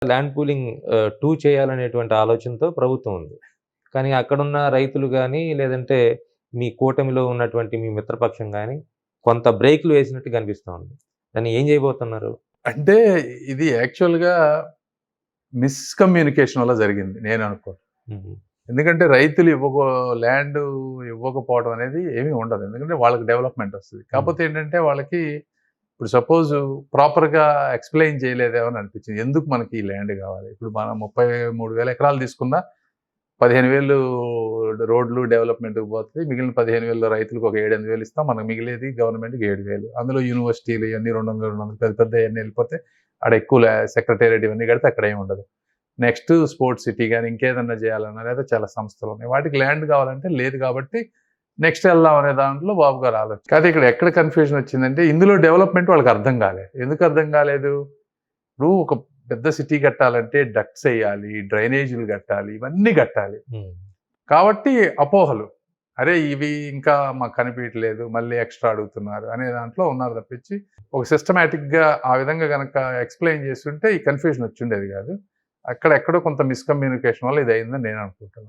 Land pooling 2 చేయాలనేటువంటి ఆలోచనతో ప్రభుత్వం ఉంది. కానీ అక్కడున్న రైతులు గాని, లేదంటే మీ కూటమిలో ఉన్నటువంటి మీ మిత్రపక్షం గాని, కొంత బ్రేకులు వేసినట్టు కనిపిస్తా ఉంది. దాన్ని ఏం చేయబోతున్నారు? అంటే ఇది యాక్చువల్‌గా మిస్‌కమ్యూనికేషన్ వల్ల జరిగింది నేననుకోవడం. హుహు. ఎందుకంటే రైతులు ల్యాండ్ ఇవ్వకపోవడం అనేది ఏమీ ఉండదు. ఎందుకంటే వాళ్ళకి డెవలప్‌మెంట్ వస్తది. కాకపోతే ఏంటంటే వాళ్ళకి ఇప్పుడు సపోజ్ ప్రాపర్‌గా ఎక్స్‌ప్లెయిన్ చేయలేదేమో అని అనిపించింది. ఎందుకు మనకి ఈ ల్యాండ్ కావాలి? ఇప్పుడు మనం 33,000 ఎకరాలు తీసుకున్నా 15,000 రోడ్లు డెవలప్‌మెంట్‌కి పోతాయి. మిగిలిన 15,000 రైతులకు ఒక 7, 8,000 ఇస్తాం. మనకు మిగిలేది గవర్నమెంట్‌కి 7,000. అందులో యూనివర్సిటీలు ఇయన్నీ 200, 200 పెద్ద పెద్దయన్నీ వెళ్ళిపోతే ఆడ ఎక్కువ సెక్రటేరియట్ ఇవన్నీ కడితే అక్కడ ఏమి ఉండదు. నెక్స్ట్ స్పోర్ట్స్ సిటీ గాని ఇంకేదన్నా చేయాలన్నా లేదా చాలా సంస్థలు ఉన్నాయి. వాటికి ల్యాండ్ కావాలంటే లేదు కాబట్టి నెక్స్ట్ వెళ్దాం అనే దాంట్లో బాబు గారు ఆలోచన. కాదు ఇక్కడ ఎక్కడ కన్ఫ్యూజన్ వచ్చిందంటే ఇందులో డెవలప్‌మెంట్ వాళ్ళకి అర్థం కాలేదు. ఎందుకు అర్థం కాలేదు? ఇప్పుడు ఒక పెద్ద సిటీ కట్టాలంటే డక్ట్స్ ఎయ్యాలి, డ్రైనేజీలు కట్టాలి, ఇవన్నీ కట్టాలి. కాబట్టి అపోహలు. అరే ఇవి ఇంకా మాకు కనిపియట్లేదు, మళ్ళీ ఎక్స్ట్రా అడుగుతున్నారు అనే దాంట్లో ఉన్నారు తప్పించి ఒక సిస్టమాటిక్‌గా ఆ విధంగా గనక ఎక్స్‌ప్లెయిన్ చేస్తుంటే ఈ కన్ఫ్యూజన్ వచ్చుండేది కాదు. అక్కడెక్కడో కొంత మిస్‌కమ్యూనికేషన్ వల్ల ఇది అయిందని నేను అనుకుంటున్నాను.